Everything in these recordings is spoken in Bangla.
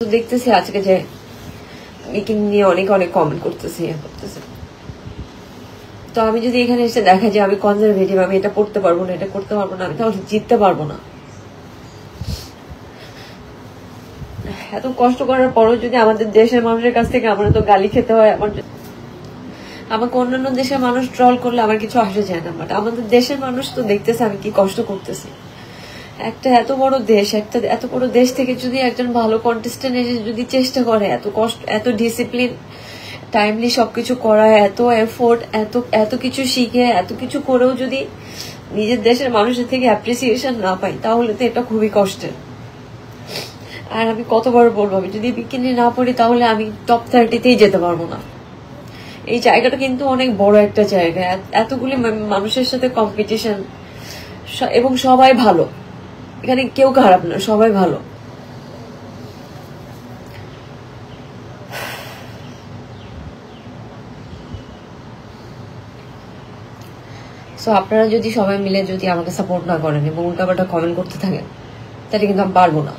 তো দেখতেছি আজকে যে মেকিং নিয়ে অনেক অনেক কমেন্ট করতেছে তো আমি যদি এখানে এসে দেখা যে আমি কনজারভেটিভ, আমি এটা করতে পারবো না, এটা করতে পারবো না, আমি তাহলে জিততে পারবো না। এত কষ্ট করার পরও যদি আমাদের দেশের মানুষের কাছ থেকে আমার তো গালি খেতে হয়, আমাকে অন্যান্য দেশের মানুষ ট্রল করলে আমার কিছু আসে যায় না, বাট আমাদের দেশের মানুষ তো দেখতেছে আমি কি কষ্ট করতেছি। একটা এত বড় দেশ, এত বড় দেশ থেকে যদি একজন ভালো কন্টেস্টেন্ট এসে যদি চেষ্টা করে, এত কষ্ট, এত ডিসিপ্লিন, টাইমলি সবকিছু করা, এত এফোর্ট, এত কিছু শিখে, এত কিছু করেও যদি নিজের দেশের মানুষের থেকে অ্যাপ্রিসিয়েশন না পাই, তাহলে তো এটা খুবই কষ্টের। আর আমি কতবার বলবো, আমি যদি বিকিনি না পড়ি তাহলে আমি টপ 30-তেই যেতে পারবো না। এই জায়গাটা কিন্তু অনেক বড় একটা জায়গা, এতগুলি মানুষের সাথে কম্পিটিশন, এবং সবাই ভালো, এখানে কেউ খারাপ না, সবাই ভালো। সো আপনারা যদি সবাই মিলে যদি আমাকে সাপোর্ট না করেন এবং উল্টাপাল্টা কমেন্ট করতে থাকেন, তাহলে কিন্তু আমি পারবো না।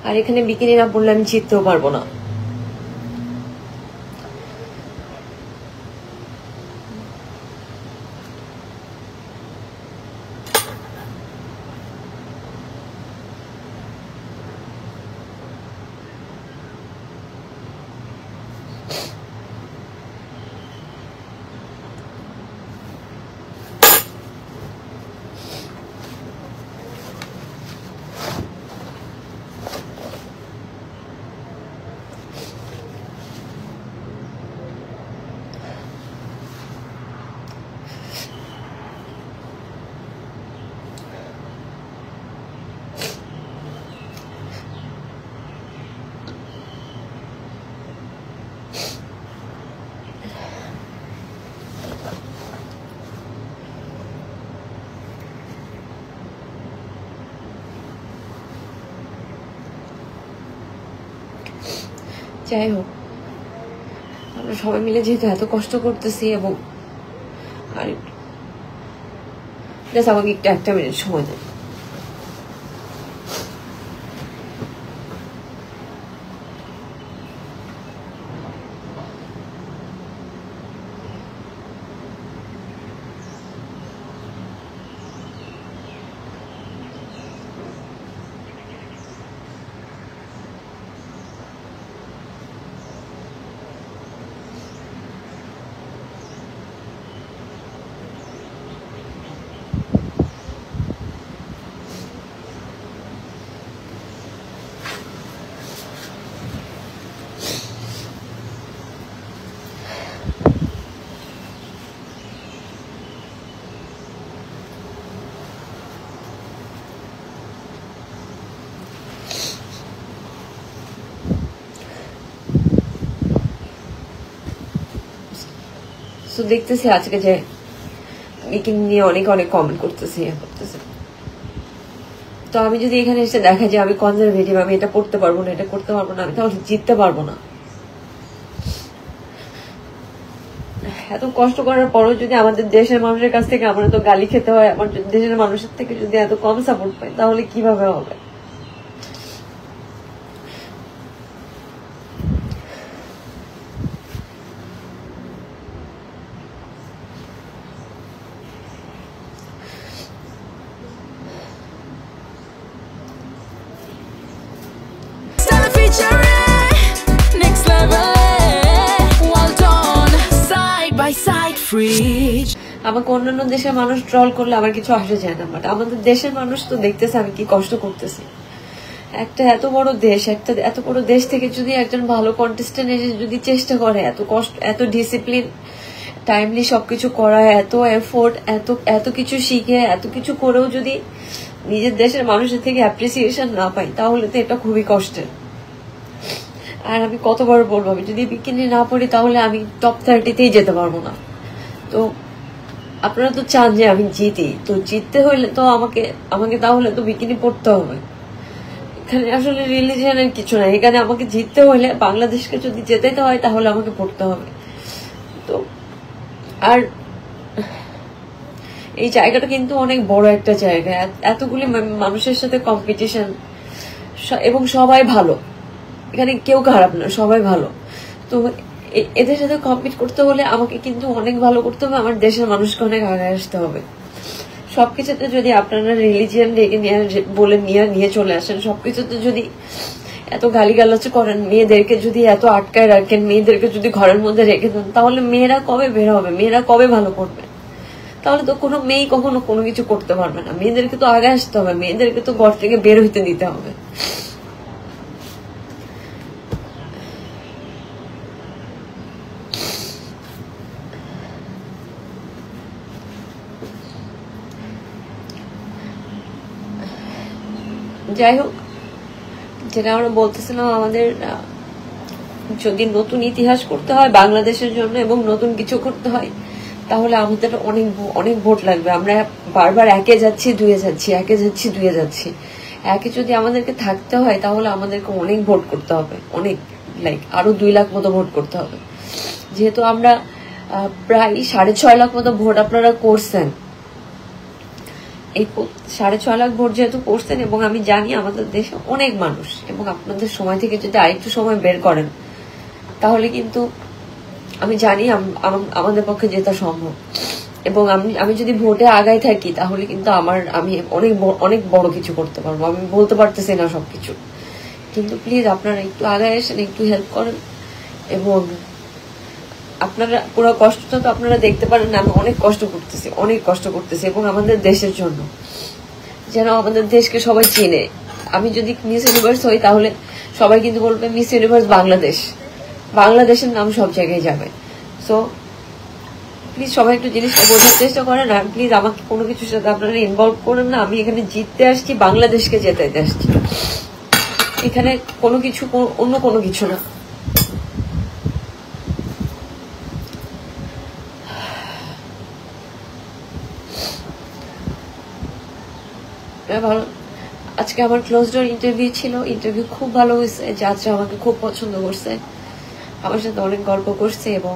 আর এখানে বিকিনি না পড়লে আমি জিততেও পারবো না। যাই হোক, আমরা সবাই মিলে যেহেতু এত কষ্ট করতেছি, এবং আর আমাকে একটু 1 মিনিট সময় দেন। তো দেখতেছি আজকে যে মেকিং নিয়ে অনেক অনেক কমেন্ট করতেছে তো আমি যদি এখানে এসে দেখা যে আমি কনজারভেটিভ, আমি এটা করতে পারবো না, এটা করতে পারবো না, আমি তাহলে জিততে পারবো না। এত কষ্ট করার পরও যদি আমাদের দেশের মানুষের কাছ থেকে আমার তো গালি খেতে হয়, আমার দেশের মানুষের থেকে যদি এত কম সাপোর্ট পাই, তাহলে কিভাবে হবে? আমাকে অন্যান্য দেশের মানুষ ট্রল করলে আমার কিছু আসে যায় না, বাট আমাদের দেশের মানুষ তো দেখতেছে আমি কি কষ্ট করতেছি। একটা এত বড় দেশ, এত বড় দেশ থেকে যদি একজন ভালো কন্টেস্টেন্ট এসে যদি চেষ্টা করে, এত কষ্ট, এত ডিসিপ্লিন, টাইমলি সবকিছু করা, এত এফোর্ট, এত কিছু শিখে, এত কিছু করেও যদি নিজের দেশের মানুষের থেকে অ্যাপ্রিসিয়েশন না পাই, তাহলে তো এটা খুবই কষ্টের। আর আমি কতবার বলবো, আমি যদি বিকিনি না পড়ি তাহলে আমি টপ 30-তেই যেতে পারবো না। তো আপনারা তো চান যে আমি জিতি, তো জিততে হইলে তো আমাকে তাহলে তো বিকিনি পড়তে হবে। এখানে আসলে রিলিজিয়নের কিছু নাই, এখানে আমাকে জিততে হইলে, বাংলাদেশকে যদি জেতাইতে হয় তাহলে আমাকে পড়তে হবে। তো আর এই জায়গাটা কিন্তু অনেক বড় একটা জায়গা, এতগুলি মানুষের সাথে কম্পিটিশন, এবং সবাই ভালো, এখানে কেউ খারাপ না, সবাই ভালো। তো এদের সাথে কম্পিট করতে হলে আমাকে কিন্তু অনেক ভালো করতে হবে, আমার দেশের মানুষকে অনেক আগে আসতে হবে। সবকিছুতে যদি আপনারা রিলিজিয়ান রেখে বলে নিয়ে চলে আসেন, সবকিছুতে যদি এত গালিগালাজ করেন, মেয়েদেরকে যদি এত আটকায় রাখেন, মেয়েদেরকে যদি ঘরের মধ্যে রেখে দেন, তাহলে মেয়েরা কবে বের হবে, মেয়েরা কবে ভালো করবে? তাহলে তো কোনো মেয়ে কখনো কোনো কিছু করতে পারবে না। মেয়েদেরকে তো আগে আসতে হবে, মেয়েদেরকে তো ঘর থেকে বের হইতে দিতে হবে। যাই হোক, যেটা আমরা বলতেছিলাম, আমাদের যদি নতুন ইতিহাস করতে হয় বাংলাদেশের জন্য এবং নতুন কিছু করতে হয়, তাহলে আমাদের অনেক অনেক ভোট লাগবে। আমরা বারবার একে যাচ্ছি দুয়ে যাচ্ছি, একে যাচ্ছি দুয়ে যাচ্ছি। একে যদি আমাদেরকে থাকতে হয় তাহলে আমাদেরকে অনেক ভোট করতে হবে, অনেক, আরো 2 লাখ মতো ভোট করতে হবে। যেহেতু আমরা প্রায় 6.5 লাখ মতো ভোট আপনারা করছেন, এই 6.5 লাখ ভোট যেহেতু করছেন, এবং আমি জানি আমাদের দেশে অনেক মানুষ, এবং আপনাদের সময় থেকে যদি আরেকটু সময় বের করেন তাহলে কিন্তু আমি জানি আমাদের পক্ষে জেতা সম্ভব। এবং আমি যদি ভোটে আগায় থাকি তাহলে কিন্তু আমি অনেক বড় কিছু করতে পারবো। আমি বলতে পারতেছি না সবকিছু, কিন্তু প্লিজ আপনারা একটু আগায় আসেন, একটু হেল্প করেন। এবং আপনারা পুরো কষ্টটা তো আপনারা দেখতে পারেন না, আমি অনেক কষ্ট করতেছি, এবং আমাদের দেশের জন্য, যেন আমাদের দেশকে সবাই চেনে। আমি যদি মিস ইউনিভার্স হই তাহলে সবাই কিন্তু বলবে মিস ইউনিভার্স বাংলাদেশের নাম সব জায়গায় যাবে। সো প্লিজ সবাই একটু জিনিসটা বোঝার চেষ্টা করেন, আর প্লিজ আমাকে কোনো কিছুর সাথে আপনারা ইনভলভ করেন না। আমি এখানে জিততে আসছি, বাংলাদেশকে জেতাইতে আসছি, এখানে কোনো কিছু অন্য কোনো কিছু না। ভালো, আজকে আমার ক্লোজ ডোর ইন্টারভিউ ছিল, ইন্টারভিউ খুব ভালো হয়েছে। জাজরা আমাকে খুব পছন্দ করছে, আমার সাথে অনেক গল্প করছে, এবং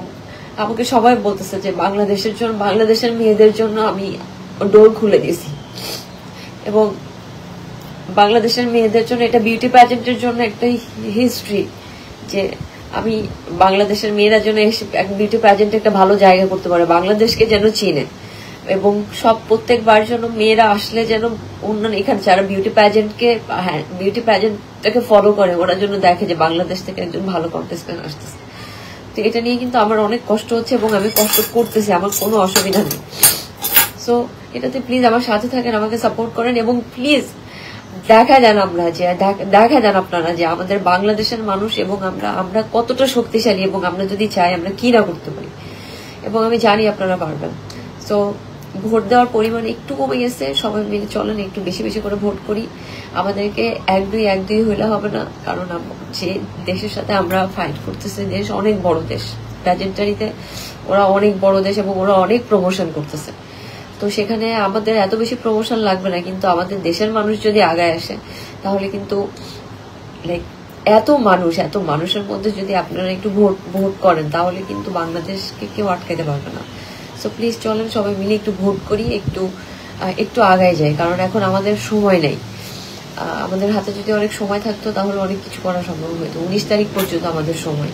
আমাকে সবাই বলতেছে যে বাংলাদেশের মেয়েদের জন্য আমি ডোর খুলে দিয়েছি। এবং বাংলাদেশের মেয়েদের জন্য এটা বিউটি প্যাজেন্টের জন্য একটা হিস্ট্রি, যে আমি বাংলাদেশের মেয়েরা যেন বিউটি প্যাজেন্ট একটা ভালো জায়গা করতে পারে, বাংলাদেশকে যেন চিনে। এবং প্রত্যেকবার যেন মেয়েরা আসলে যেন অন্যান্য এখানে যারা বিউটি প্যাজেন্টটাকে ফলো করে, ওরা যেন দেখে যে বাংলাদেশ থেকে একজন ভালো কন্টেস্টেন্ট আসতেছে। তো এটা নিয়ে কিন্তু আমার অনেক কষ্ট হচ্ছে, এবং আমি কষ্ট করতেছি, আমার কোনো অসুবিধা নেই। সো এটাতে প্লিজ আমার সাথে থাকেন, আমাকে সাপোর্ট করেন, এবং প্লিজ দেখা যান আপনারা যে আমাদের বাংলাদেশের মানুষ এবং আমরা কতটা শক্তিশালী, এবং আমরা যদি চাই আমরা কি না করতে পারি, এবং আমি জানি আপনারা পারবেন। সো ভোট দেওয়ার পরিমাণ একটু কমে গেছে, সবাই মিলে চলেন একটু বেশি বেশি করে ভোট করি। আমাদেরকে এক দুই হইলে হবে না, কারণ যে দেশের সাথে আমরা ফাইট করতেছি, দেশ অনেক বড় দেশ, প্যাজেন্টারিতে ওরা অনেক বড় দেশ, এবং ওরা অনেক প্রমোশন করতেছে। তো সেখানে আমাদের এত বেশি প্রমোশন লাগবে না, কিন্তু আমাদের দেশের মানুষ যদি আগায় আসে তাহলে কিন্তু এত মানুষের মধ্যে যদি আপনারা একটু ভোট করেন তাহলে কিন্তু বাংলাদেশকে কেউ আটকাতে পারবে না। সো প্লিজ চলেন সবাই মিলে একটু ভোট করি, একটু আগায় যাই, কারণ এখন আমাদের সময় নেই। আমাদের হাতে যদি অনেক সময় থাকতো তাহলে অনেক কিছু করা সম্ভব হতো। 19 তারিখ পর্যন্ত আমাদের সময়,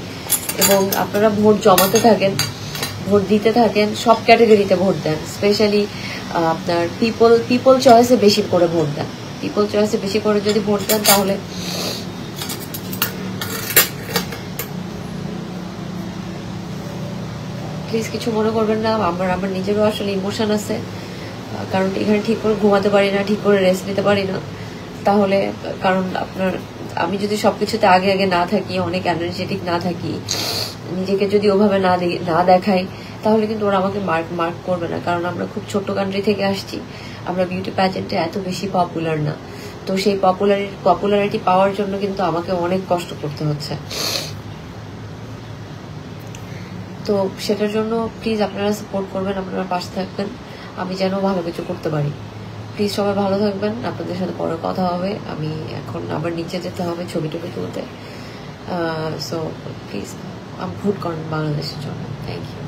এবং আপনারা ভোট জমাতে থাকেন, ভোট দিতে থাকেন, সব ক্যাটাগরিতে ভোট দেন। স্পেশালি আপনার পিপল চয়েসে বেশি করে ভোট দেন। পিপল চয়েসে বেশি করে যদি ভোট দেন তাহলে প্লিজ কিছু মনে করবেন না। আমার নিজেরও আসলে ইমোশন আছে, কারণ এখানে ঠিক করে ঘুমাতে পারি না, ঠিক করে রেস্ট নিতে পারি না। তাহলে কারণ আমি যদি সবকিছুতে আগে না থাকি, অনেক এনার্জেটিক না থাকি, নিজেকে যদি ওভাবে না দেখাই, তাহলে কিন্তু ওরা আমাকে মার্ক করবে না। কারণ আমরা খুব ছোট্ট কান্ট্রি থেকে আসছি, আমরা বিউটি প্যাজেন্টে এত বেশি পপুলার না। তো সেই পপুলারিটি পাওয়ার জন্য কিন্তু আমাকে অনেক কষ্ট করতে হচ্ছে। তো সেটার জন্য প্লিজ আপনারা সাপোর্ট করবেন, আপনারা পাশে থাকবেন, আমি যেন ভালো কিছু করতে পারি। প্লিজ সবাই ভালো থাকবেন, আপনাদের সাথে পরে কথা হবে। আমি এখন আবার নিচে যেতে হবে ছবি টবি তুলতে। সো প্লিজ ভোট করেন বাংলাদেশের জন্য। Thank you.